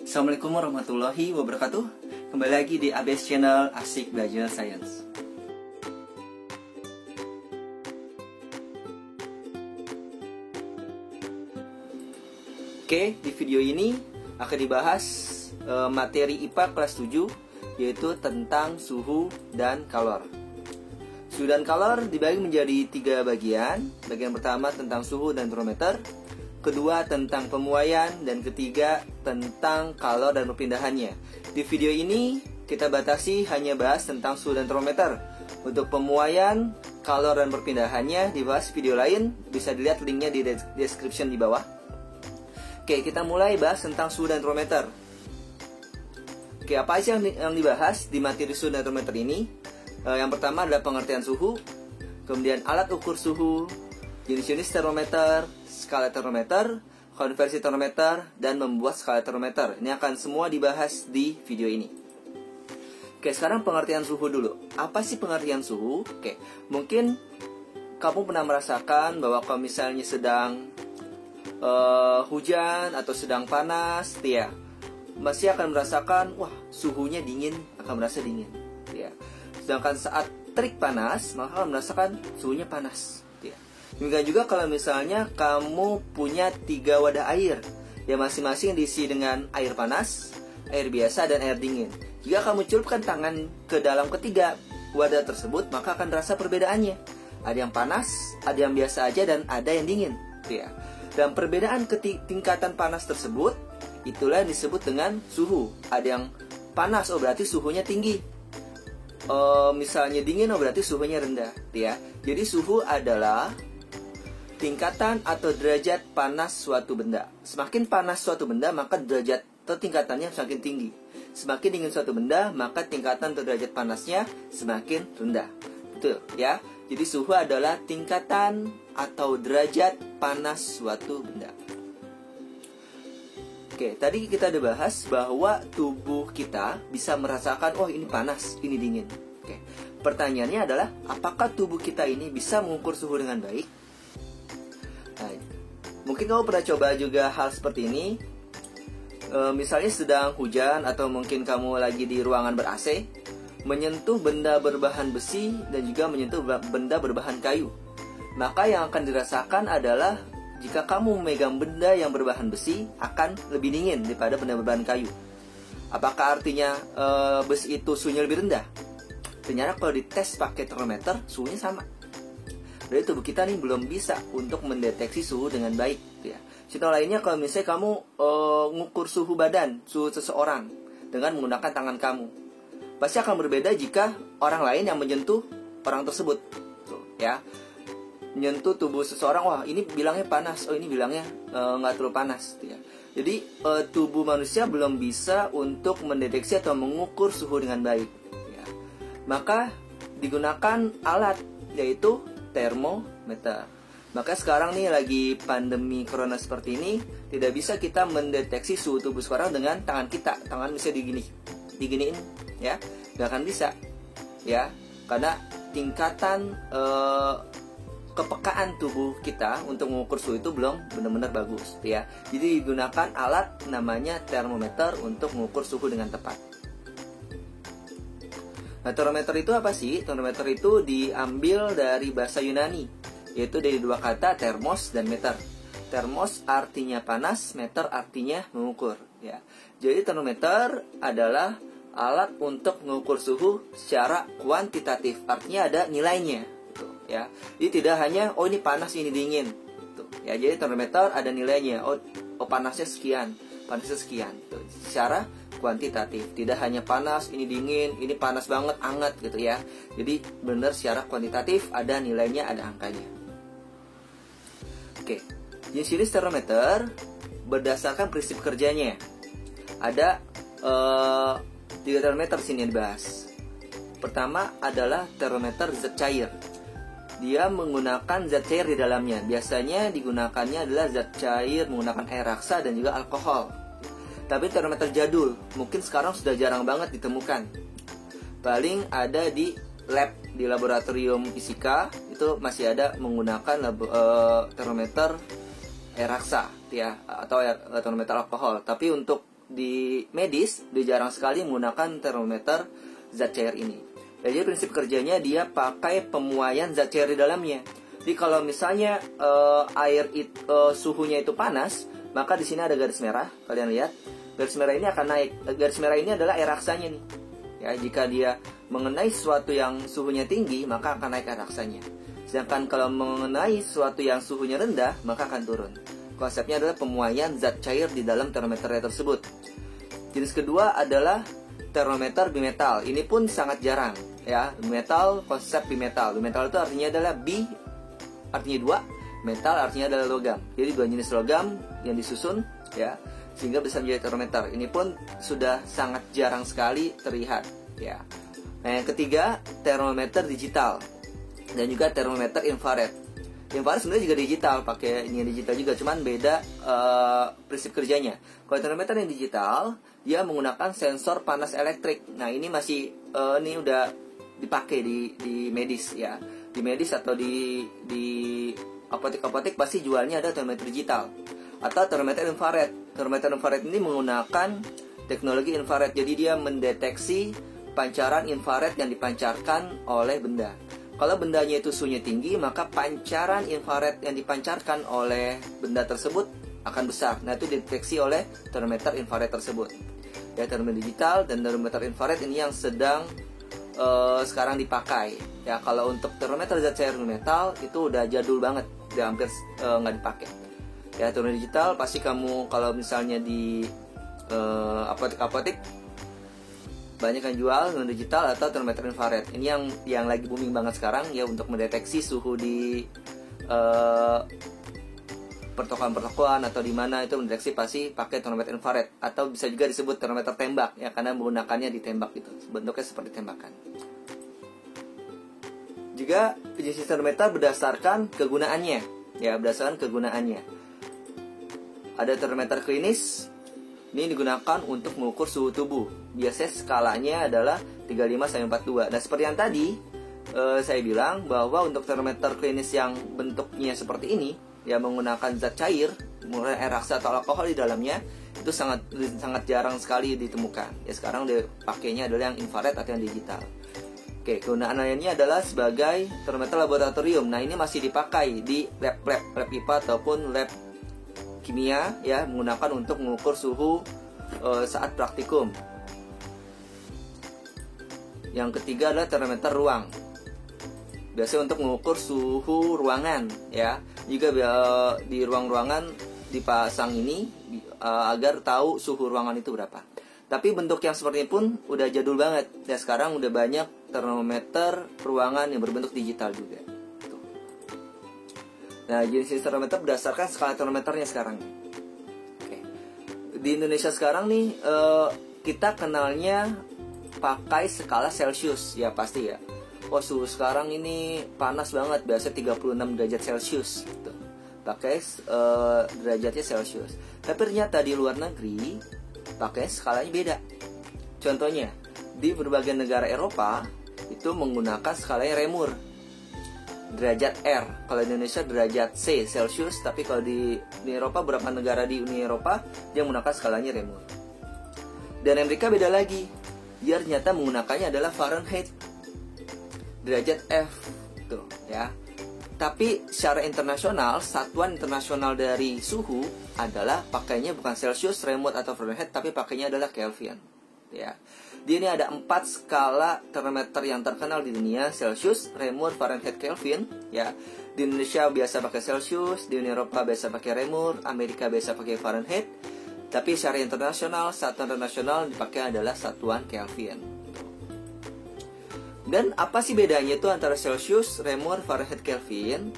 Assalamualaikum warahmatullahi wabarakatuh. Kembali lagi di ABS Channel Asik Belajar Science. Oke, di video ini akan dibahas materi IPA kelas 7, yaitu tentang suhu dan kalor. Suhu dan kalor dibagi menjadi 3 bagian. Bagian pertama tentang suhu dan termometer, kedua tentang pemuaian, dan ketiga tentang kalor dan perpindahannya. Di video ini kita batasi hanya bahas tentang suhu dan termometer. Untuk pemuaian, kalor, dan perpindahannya dibahas video lain. Bisa dilihat linknya di description di bawah. Oke, kita mulai bahas tentang suhu dan termometer. Oke, apa aja yang dibahas di materi suhu dan termometer ini? Yang pertama adalah pengertian suhu, kemudian alat ukur suhu, jenis-jenis termometer, skala termometer, konversi termometer, dan membuat skala termometer. Ini akan semua dibahas di video ini. Oke, sekarang pengertian suhu dulu. Apa sih pengertian suhu? Oke, mungkin kamu pernah merasakan bahwa kalau misalnya sedang hujan atau sedang panas, ya, masih akan merasakan, wah, suhunya dingin, akan merasa dingin, ya. Sedangkan saat terik panas, maka akan merasakan suhunya panas. Demikian juga kalau misalnya kamu punya 3 wadah air yang masing-masing diisi dengan air panas, air biasa, dan air dingin. Jika kamu celupkan tangan ke dalam ketiga wadah tersebut, maka akan terasa perbedaannya. Ada yang panas, ada yang biasa aja, dan ada yang dingin. Ya. Dan perbedaan tingkatan panas tersebut, itulah yang disebut dengan suhu. Ada yang panas, oh berarti suhunya tinggi. Misalnya dingin, oh berarti suhunya rendah. Ya. Jadi suhu adalah tingkatan atau derajat panas suatu benda. Semakin panas suatu benda, maka derajat atau tingkatannya semakin tinggi. Semakin dingin suatu benda, maka tingkatan atau derajat panasnya semakin rendah. Betul, ya. Jadi suhu adalah tingkatan atau derajat panas suatu benda. Oke, tadi kita udah bahas bahwa tubuh kita bisa merasakan, oh ini panas, ini dingin. Oke. Pertanyaannya adalah, apakah tubuh kita ini bisa mengukur suhu dengan baik? Nah, mungkin kamu pernah coba juga hal seperti ini. Misalnya sedang hujan, atau mungkin kamu lagi di ruangan ber-AC, menyentuh benda berbahan besi dan juga menyentuh benda berbahan kayu. Maka yang akan dirasakan adalah jika kamu memegang benda yang berbahan besi akan lebih dingin daripada benda berbahan kayu. Apakah artinya besi itu suhunya lebih rendah? Ternyata kalau dites pakai termometer, suhunya sama. Berarti tubuh kita nih belum bisa untuk mendeteksi suhu dengan baik, ya. Contoh lainnya, kalau misalnya kamu ngukur suhu badan, suhu seseorang dengan menggunakan tangan kamu, pasti akan berbeda jika orang lain yang menyentuh orang tersebut. Tuh, ya. Menyentuh tubuh seseorang, wah ini bilangnya panas, oh ini bilangnya nggak terlalu panas, ya. Jadi tubuh manusia belum bisa untuk mendeteksi atau mengukur suhu dengan baik, ya. Maka digunakan alat, yaitu termometer. Maka sekarang nih lagi pandemi corona seperti ini, tidak bisa kita mendeteksi suhu tubuh seseorang dengan tangan kita. Tangan bisa diginiin, ya, nggak akan bisa, ya, karena tingkatan kepekaan tubuh kita untuk mengukur suhu itu belum benar-benar bagus, ya. Jadi digunakan alat namanya termometer untuk mengukur suhu dengan tepat. Nah, termometer itu apa sih? Termometer itu diambil dari bahasa Yunani, yaitu dari 2 kata, termos dan meter. Termos artinya panas, meter artinya mengukur, ya. Jadi termometer adalah alat untuk mengukur suhu secara kuantitatif, artinya ada nilainya, gitu, ya. Jadi tidak hanya, oh ini panas, ini dingin, gitu, ya. Jadi termometer ada nilainya, oh panasnya sekian, panasnya sekian, gitu. Secara kuantitatif, tidak hanya panas, ini dingin, ini panas banget, hangat, gitu, ya. Jadi benar secara kuantitatif, ada nilainya, ada angkanya. Oke, jenis termometer berdasarkan prinsip kerjanya. Ada 3 termometer sini yang dibahas. Pertama adalah termometer zat cair. Dia menggunakan zat cair di dalamnya. Biasanya digunakannya adalah zat cair menggunakan air raksa dan juga alkohol. Tapi termometer jadul, mungkin sekarang sudah jarang banget ditemukan. Paling ada di lab, di laboratorium fisika, itu masih ada menggunakan termometer air raksa, ya, atau termometer alkohol. Tapi untuk di medis udah jarang sekali menggunakan termometer zat cair ini. Jadi prinsip kerjanya dia pakai pemuaian zat cair di dalamnya. Jadi kalau misalnya suhunya itu panas, maka di sini ada garis merah, kalian lihat. Garis merah ini akan naik. Garis merah ini adalah air aksanya nih. Ya, jika dia mengenai sesuatu yang suhunya tinggi, maka akan naik air aksanya. Sedangkan kalau mengenai sesuatu yang suhunya rendah, maka akan turun. Konsepnya adalah pemuaian zat cair di dalam termometer tersebut. Jenis kedua adalah termometer bimetal. Ini pun sangat jarang, ya. Bimetal, konsep bimetal. Bimetal itu artinya adalah artinya dua, metal artinya adalah logam. Jadi dua jenis logam yang disusun, ya, sehingga bisa menjadi termometer. Ini pun sudah sangat jarang sekali terlihat, ya. Nah, yang ketiga, termometer digital dan juga termometer infrared. Infrared sebenarnya juga digital, pakai ini digital juga, cuman beda prinsip kerjanya. Kalau termometer yang digital, dia menggunakan sensor panas elektrik. Nah, ini masih ini udah dipakai di medis, ya. Di medis atau di apotek-apotek pasti jualnya ada termometer digital atau termometer infrared. Termometer infrared ini menggunakan teknologi infrared, jadi dia mendeteksi pancaran infrared yang dipancarkan oleh benda. Kalau bendanya itu suhunya tinggi, maka pancaran infrared yang dipancarkan oleh benda tersebut akan besar. Nah, itu dideteksi oleh termometer infrared tersebut. Ya, termometer digital dan termometer infrared ini yang sedang sekarang dipakai. Ya, kalau untuk termometer zat cair metal itu udah jadul banget, udah hampir nggak dipakai. Ya, termometer digital pasti kamu kalau misalnya di apotek-apotek banyak yang jual termometer digital atau termometer infrared. Ini yang lagi booming banget sekarang, ya, untuk mendeteksi suhu di pertokoan-pertokoan atau di mana itu mendeteksi pasti pakai termometer infrared, atau bisa juga disebut termometer tembak, ya, karena menggunakannya di tembak itu, bentuknya seperti tembakan. Juga jenis termometer berdasarkan kegunaannya, ya, berdasarkan kegunaannya. Ada termometer klinis, ini digunakan untuk mengukur suhu tubuh. Biasanya skalanya adalah 35-42. Nah, seperti yang tadi saya bilang bahwa untuk termometer klinis yang bentuknya seperti ini, ya, menggunakan zat cair, menggunakan air raksa atau alkohol di dalamnya, itu sangat jarang sekali ditemukan. Ya, sekarang pakainya adalah yang infrared atau yang digital. Oke, kegunaan lainnya adalah sebagai termometer laboratorium. Nah, ini masih dipakai di lab IPA ataupun lab kimia, ya, menggunakan untuk mengukur suhu saat praktikum. Yang ketiga adalah termometer ruang. Biasanya untuk mengukur suhu ruangan, ya. Juga di ruangan dipasang ini agar tahu suhu ruangan itu berapa. Tapi bentuk yang seperti ini pun udah jadul banget. Ya, sekarang udah banyak termometer ruangan yang berbentuk digital juga. Tuh. Nah, jenis termometer berdasarkan skala termometernya sekarang. Oke. Di Indonesia sekarang nih kita kenalnya pakai skala Celsius, ya, pasti, ya. Oh, suhu sekarang ini panas banget, biasa 36 derajat Celcius gitu. Pakai derajatnya Celcius. Tapi ternyata di luar negeri pakai skalanya beda. Contohnya, di berbagai negara Eropa itu menggunakan skalanya Reaumur, derajat R. Kalau di Indonesia derajat C, Celcius. Tapi kalau di Eropa, beberapa negara di Uni Eropa dia menggunakan skalanya Reaumur. Dan Amerika beda lagi, dia ternyata menggunakannya adalah Fahrenheit, derajat F, tuh, ya. Tapi secara internasional, satuan internasional dari suhu adalah pakainya bukan Celsius, Reaumur atau Fahrenheit, tapi pakainya adalah Kelvin, ya. Di ini ada 4 skala termometer yang terkenal di dunia: Celsius, Reaumur, Fahrenheit, Kelvin, ya. Di Indonesia biasa pakai Celsius, di Uni Eropa biasa pakai Reaumur, Amerika biasa pakai Fahrenheit. Tapi secara internasional, satuan internasional dipakai adalah satuan Kelvin. Dan apa sih bedanya itu antara Celsius, Reaumur, Fahrenheit, Kelvin?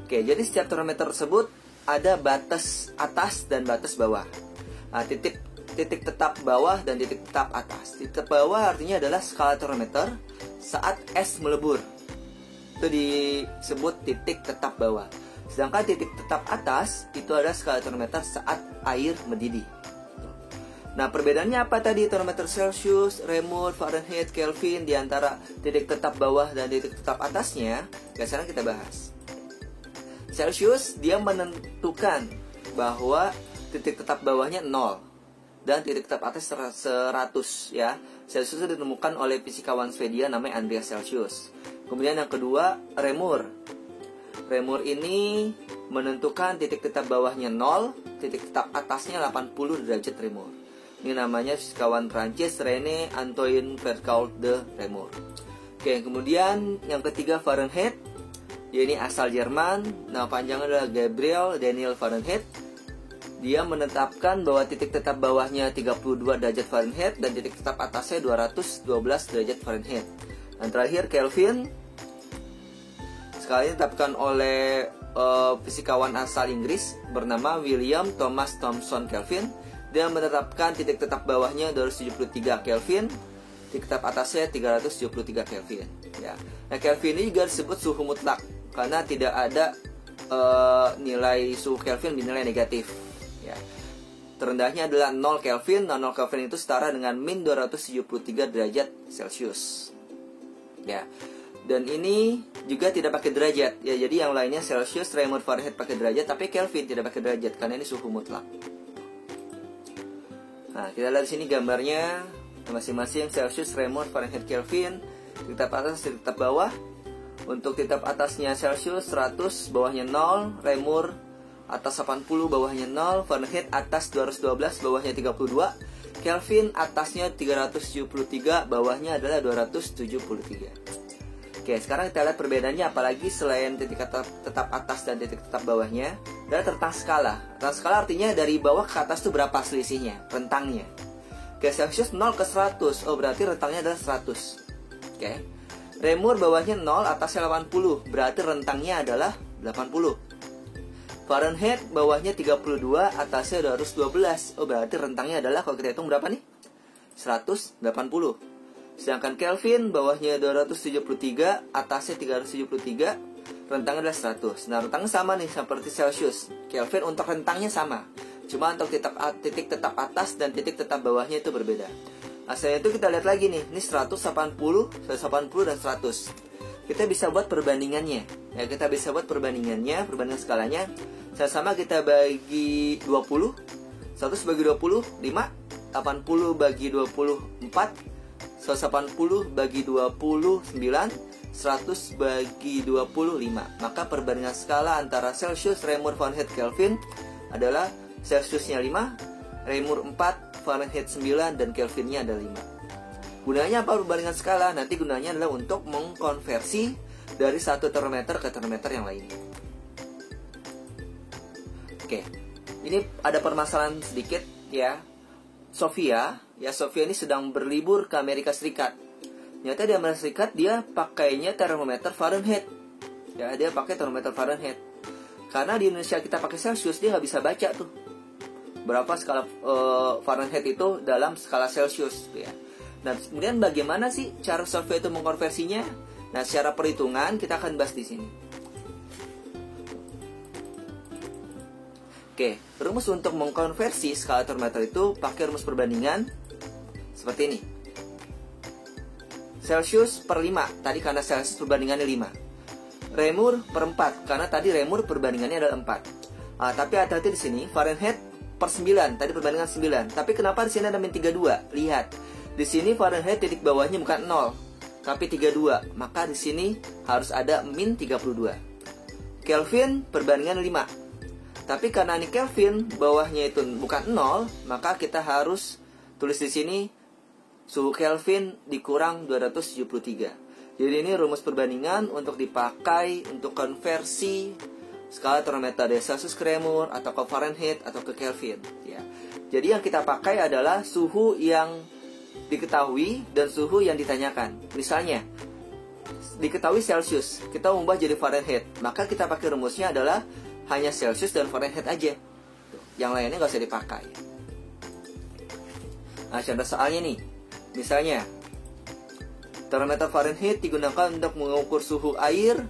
Oke, jadi setiap termometer tersebut ada batas atas dan batas bawah. Nah, titik tetap bawah dan titik tetap atas. Titik bawah artinya adalah skala termometer saat es melebur. Itu disebut titik tetap bawah. Sedangkan titik tetap atas itu adalah skala termometer saat air mendidih. Nah, perbedaannya apa tadi termometer Celsius, Reaumur, Fahrenheit, Kelvin di antara titik tetap bawah dan titik tetap atasnya? Ya, sekarang kita bahas. Celsius dia menentukan bahwa titik tetap bawahnya 0 dan titik tetap atas 100 ya. Celsius itu ditemukan oleh fisikawan Swedia namanya Andreas Celsius. Kemudian yang kedua, Reaumur. Reaumur ini menentukan titik tetap bawahnya 0, titik tetap atasnya 80 derajat Reaumur. Ini namanya fisikawan Prancis René Antoine Vercault de Reaumur. Oke, kemudian yang ketiga Fahrenheit. Dia ini asal Jerman, nama panjangnya adalah Gabriel Daniel Fahrenheit. Dia menetapkan bahwa titik tetap bawahnya 32 derajat Fahrenheit dan titik tetap atasnya 212 derajat Fahrenheit. Dan terakhir Kelvin, sekali ditetapkan oleh fisikawan asal Inggris bernama William Thomas Thomson Kelvin. Dia menetapkan titik tetap bawahnya 273 Kelvin, titik tetap atasnya 373 Kelvin. Ya. Nah, Kelvin ini juga disebut suhu mutlak karena tidak ada nilai suhu Kelvin dinilai negatif. Ya. Terendahnya adalah 0 Kelvin. Nah, 0 Kelvin itu setara dengan min 273 derajat Celcius. Ya. Dan ini juga tidak pakai derajat. Ya, jadi yang lainnya Celsius, Reaumur, Fahrenheit pakai derajat, tapi Kelvin tidak pakai derajat karena ini suhu mutlak. Nah, kita lihat di sini gambarnya masing-masing Celsius, Reaumur, Fahrenheit, Kelvin. Titik tetap atas, titik tetap bawah. Untuk titik atasnya Celsius 100, bawahnya 0, Reaumur atas 80, bawahnya 0, Fahrenheit atas 212, bawahnya 32, Kelvin atasnya 373, bawahnya adalah 273. Oke, sekarang kita lihat perbedaannya, apalagi selain titik tetap atas dan titik tetap bawahnya, adalah rentang skala. Rentang skala artinya dari bawah ke atas itu berapa selisihnya, rentangnya. Oke, Celsius 0 ke 100, oh berarti rentangnya adalah 100. Oke, Reaumur bawahnya 0, atasnya 80, berarti rentangnya adalah 80. Fahrenheit bawahnya 32, atasnya 212. Oh, berarti rentangnya adalah, kalau kita hitung berapa nih? 180. Sedangkan Kelvin bawahnya 273, atasnya 373, rentangnya adalah 100. Nah, rentangnya sama nih seperti Celsius. Kelvin untuk rentangnya sama. Cuma untuk titik tetap atas dan titik tetap bawahnya itu berbeda. Nah, setelah itu kita lihat lagi nih. Ini 180, 180 dan 100. Kita bisa buat perbandingannya. Ya, kita bisa buat perbandingan skalanya. Sama kita bagi 20. 100 bagi 20, 5. 80 bagi 24. 180 bagi 29. 100 bagi 25. Maka perbandingan skala antara Celsius, Reaumur, Fahrenheit, Kelvin adalah Celsiusnya 5, Reaumur 4, Fahrenheit 9, dan Kelvinnya ada 5. Gunanya apa perbandingan skala? Nanti gunanya adalah untuk mengkonversi dari satu termometer ke termometer yang lainnya. Oke, ini ada permasalahan sedikit ya. Sofia ini sedang berlibur ke Amerika Serikat. Ternyata di Amerika Serikat dia pakainya termometer Fahrenheit. Ya, dia pakai termometer Fahrenheit. Karena di Indonesia kita pakai Celsius, dia nggak bisa baca tuh berapa skala Fahrenheit itu dalam skala Celsius ya. Nah, kemudian bagaimana sih cara Sofia itu mengkonversinya? Nah, secara perhitungan kita akan bahas di sini. Oke, rumus untuk mengkonversi skala termometer itu pakai rumus perbandingan seperti ini. Celsius per 5, tadi karena Celsius perbandingannya 5. Reaumur per 4, karena tadi Reaumur perbandingannya adalah 4. Tapi hati-hati di sini, Fahrenheit per 9, tadi perbandingan 9. Tapi kenapa di sini ada min 32? Lihat, di sini Fahrenheit titik bawahnya bukan 0, tapi 32. Maka di sini harus ada min 32. Kelvin perbandingan 5. Tapi karena ini Kelvin bawahnya itu bukan 0, maka kita harus tulis di sini suhu Kelvin dikurang 273. Jadi ini rumus perbandingan untuk dipakai untuk konversi skala termometer dari Celsius ke Reaumur atau ke Fahrenheit atau ke Kelvin ya. Jadi yang kita pakai adalah suhu yang diketahui dan suhu yang ditanyakan. Misalnya diketahui Celsius, kita ubah jadi Fahrenheit, maka kita pakai rumusnya adalah hanya Celsius dan Fahrenheit aja. Yang lainnya nggak usah dipakai. Nah, contoh soalnya nih, misalnya termometer Fahrenheit digunakan untuk mengukur suhu air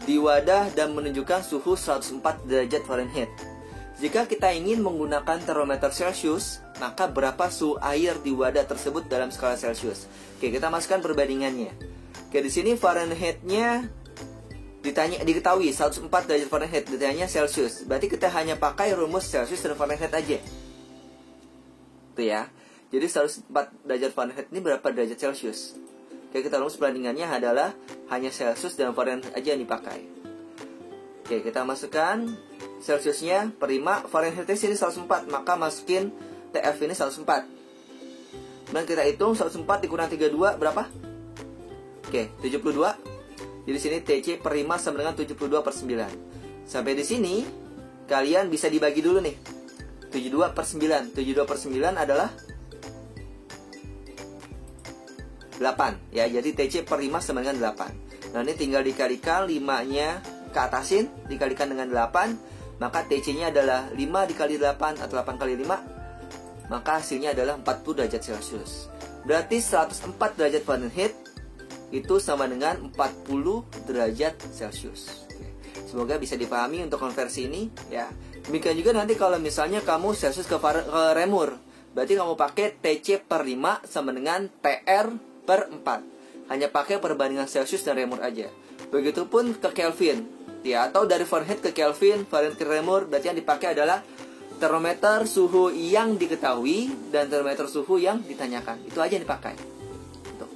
di wadah dan menunjukkan suhu 104 derajat Fahrenheit. Jika kita ingin menggunakan termometer Celsius, maka berapa suhu air di wadah tersebut dalam skala Celsius? Oke, kita masukkan perbandingannya. Oke, di sini Fahrenheit-nya diketahui 104 derajat Fahrenheit, ditanya Celsius. Berarti kita hanya pakai rumus Celsius dan Fahrenheit aja. Tuh ya. Jadi 104 derajat Fahrenheit ini berapa derajat Celcius? Oke, kita rumus perbandingannya adalah hanya Celcius dan Fahrenheit aja yang dipakai. Oke, kita masukkan Celciusnya per 5, Fahrenheitnya sini 104, maka masukin TF ini 104. Dan kita hitung 104 dikurang 32 berapa? Oke, 72. Jadi sini TC per 5 sama dengan 72 per 9. Sampai di sini kalian bisa dibagi dulu nih. 72 per 9. 72 per 9 adalah 8 ya, jadi TC per 5 sama dengan 8. Nah ini tinggal dikalikan 5-nya ke atasin, dikalikan dengan 8, maka TC-nya adalah 5 dikali 8 atau 8 kali 5, maka hasilnya adalah 40 derajat Celcius. Berarti 104 derajat Fahrenheit itu sama dengan 40 derajat Celcius. Semoga bisa dipahami untuk konversi ini ya. Demikian juga nanti kalau misalnya kamu Celcius ke remur, berarti kamu pakai TC per 5 sama dengan TR per 4. Hanya pakai perbandingan Celcius dan remur aja. Begitupun ke Kelvin ya, atau dari Fahrenheit ke Kelvin, Fahrenheit ke remur, berarti yang dipakai adalah termometer suhu yang diketahui dan termometer suhu yang ditanyakan. Itu aja yang dipakai. Tuh.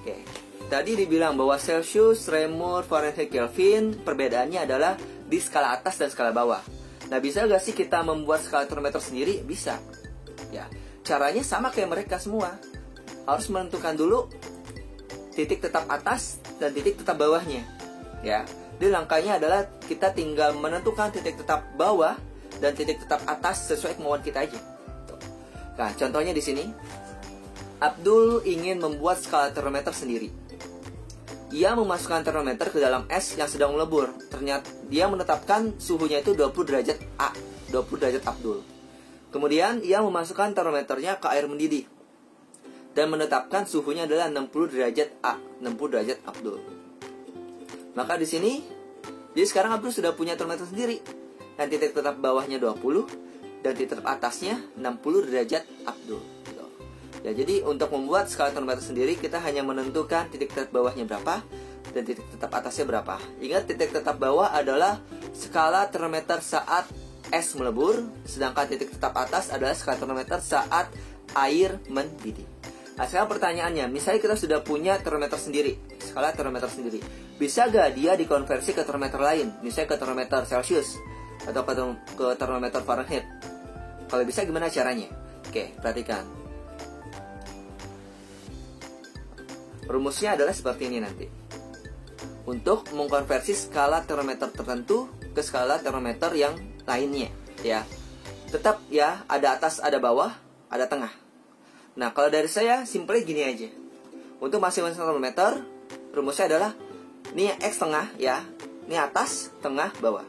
Oke. Tadi dibilang bahwa Celcius, remur, Fahrenheit, Kelvin perbedaannya adalah di skala atas dan skala bawah. Nah, bisa gak sih kita membuat skala termometer sendiri? Bisa. Ya. Caranya sama kayak mereka semua. Harus menentukan dulu titik tetap atas dan titik tetap bawahnya. Ya. Jadi langkahnya adalah kita tinggal menentukan titik tetap bawah dan titik tetap atas sesuai kemauan kita aja. Tuh. Nah, contohnya di sini. Abdul ingin membuat skala termometer sendiri. Ia memasukkan termometer ke dalam es yang sedang melebur. Ternyata dia menetapkan suhunya itu 20 derajat A, 20 derajat Abdul. Kemudian ia memasukkan termometernya ke air mendidih dan menetapkan suhunya adalah 60 derajat A, 60 derajat Abdul. Maka di sini, jadi sekarang Abdul sudah punya termometer sendiri. Dan titik tetap bawahnya 20 dan titik tetap atasnya 60 derajat Abdul. Ya, jadi untuk membuat skala termometer sendiri kita hanya menentukan titik tetap bawahnya berapa dan titik tetap atasnya berapa. Ingat, titik tetap bawah adalah skala termometer saat es melebur, sedangkan titik tetap atas adalah skala termometer saat air mendidih. Nah, sekarang pertanyaannya, misalnya kita sudah punya termometer sendiri, skala termometer sendiri, bisa gak dia dikonversi ke termometer lain, misalnya ke termometer Celcius atau ke termometer Fahrenheit? Kalau bisa gimana caranya? Oke, perhatikan. Rumusnya adalah seperti ini nanti. Untuk mengkonversi skala termometer tertentu ke skala termometer yang lainnya, ya. Tetap ya, ada atas, ada bawah, ada tengah. Nah, kalau dari saya simple gini aja. Untuk masing-masing termometer, rumusnya adalah ini X tengah ya. Ini atas, tengah, bawah.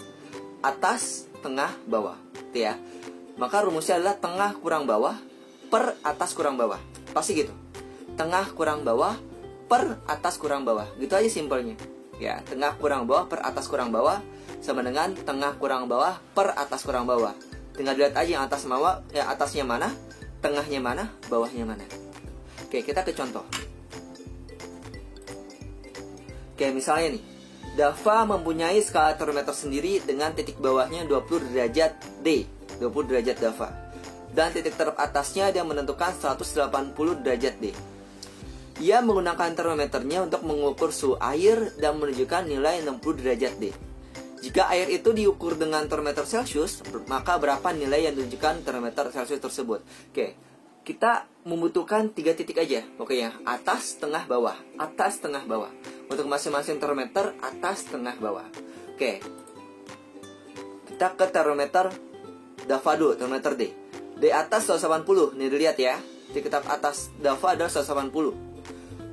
Atas, tengah, bawah. Gitu ya. Maka rumusnya adalah tengah kurang bawah per atas kurang bawah. Pasti gitu. Tengah kurang bawah per atas kurang bawah. Gitu aja simpelnya. Ya, tengah kurang bawah per atas kurang bawah sama dengan tengah kurang bawah per atas kurang bawah. Tinggal dilihat aja yang atas bawah, ya atasnya mana, tengahnya mana, bawahnya mana. Oke, kita ke contoh. Oke, misalnya nih, Dava mempunyai skala termometer sendiri dengan titik bawahnya 20 derajat D, 20 derajat Dava. Dan titik teratasnya dia menentukan 180 derajat D. Ia menggunakan termometernya untuk mengukur suhu air dan menunjukkan nilai 60 derajat D. Jika air itu diukur dengan termometer Celcius, maka berapa nilai yang ditunjukkan termometer Celcius tersebut? Oke, kita membutuhkan 3 titik aja. Oke ya, atas, tengah, bawah. Atas, tengah, bawah. Untuk masing-masing termometer, atas, tengah, bawah. Oke, kita ke termometer Dava dulu, termometer D. D atas 180, nih dilihat ya. Titik tetap atas Dava adalah 180.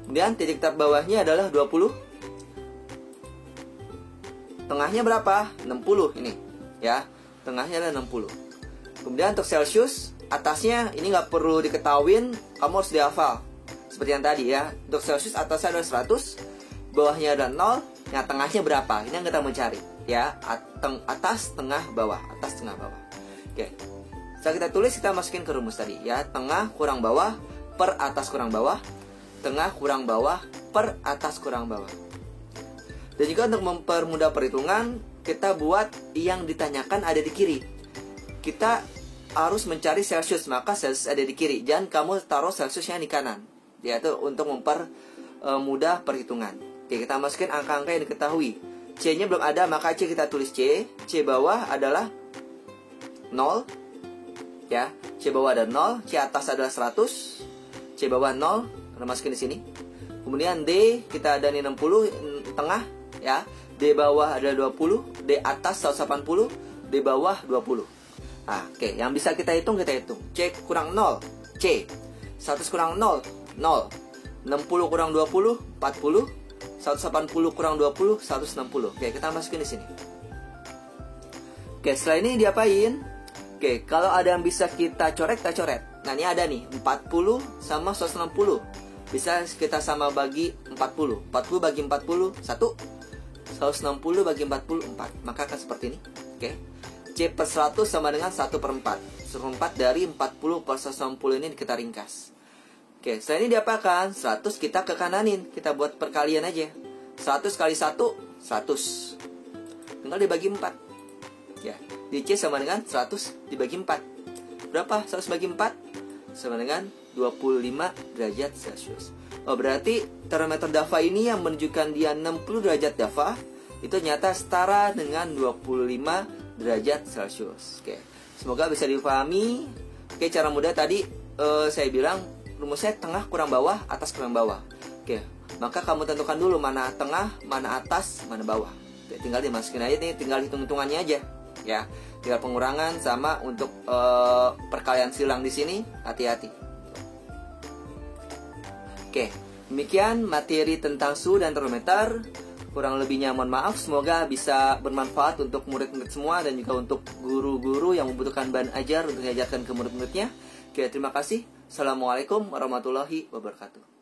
Kemudian titik tetap bawahnya adalah 20. Tengahnya berapa? 60 ini. Ya, tengahnya adalah 60. Kemudian untuk Celcius, atasnya ini nggak perlu diketahuin, kamu harus dihafal. Seperti yang tadi ya. Untuk Celcius atasnya adalah 100, bawahnya ada 0, yang tengahnya berapa? Ini yang kita mencari. Ya, atas, tengah, bawah. Atas, tengah, bawah. Oke. Setelah kita tulis, kita masukin ke rumus tadi. Ya, tengah kurang bawah per atas kurang bawah. Tengah kurang bawah per atas kurang bawah. Dan juga untuk mempermudah perhitungan, kita buat yang ditanyakan ada di kiri. Kita harus mencari Celsius, maka Celsius ada di kiri. Jangan kamu taruh Celsiusnya di kanan. Yaitu untuk mempermudah perhitungan. Oke, kita masukin angka-angka yang diketahui. C-nya belum ada, maka C kita tulis C. C bawah adalah 0. Ya, C bawah ada 0, C atas adalah 100. C bawah 0, kita masukin di sini. Kemudian D kita ada nih 60 tengah, ya. D bawah ada 20, D atas 180, D bawah 20. Nah, oke, yang bisa kita hitung, C kurang 0, C. 100 kurang 0, 0. 60 kurang 20, 40. 180 kurang 20, 160. Oke, kita masukin di sini. Oke, setelah ini diapain? Oke, kalau ada yang bisa kita coret, kita coret. Nah, ini ada nih, 40 sama 160. Bisa kita sama bagi 40. 40 bagi 40, 1. 160 bagi 40, 4. Maka akan seperti ini. Oke. C per 100 sama dengan 1 per 4. 1/4 dari 40 per 160 ini kita ringkas. Oke, setelah ini diapakan? 100 kita ke kananin. Kita buat perkalian aja. 100 kali 1, 100. Tinggal dibagi 4. Ya, di C sama dengan 100 dibagi 4. Berapa? 100 bagi 4 sama dengan 25 derajat Celcius. Oh, berarti termometer Dava ini yang menunjukkan dia 60 derajat Dava itu nyata setara dengan 25 derajat Celcius. Oke, semoga bisa dipahami. Oke, cara mudah tadi saya bilang rumusnya tengah kurang bawah, atas kurang bawah. Oke, maka kamu tentukan dulu mana tengah, mana atas, mana bawah. Oke, tinggal dimasukin aja nih, tinggal hitung-hitungannya aja. Ya, tinggal pengurangan sama untuk perkalian silang di sini, hati-hati. Oke, demikian materi tentang suhu dan termometer. Kurang lebihnya mohon maaf, semoga bisa bermanfaat untuk murid-murid semua dan juga untuk guru-guru yang membutuhkan bahan ajar untuk diajarkan ke murid-muridnya. Oke, terima kasih. Assalamualaikum warahmatullahi wabarakatuh.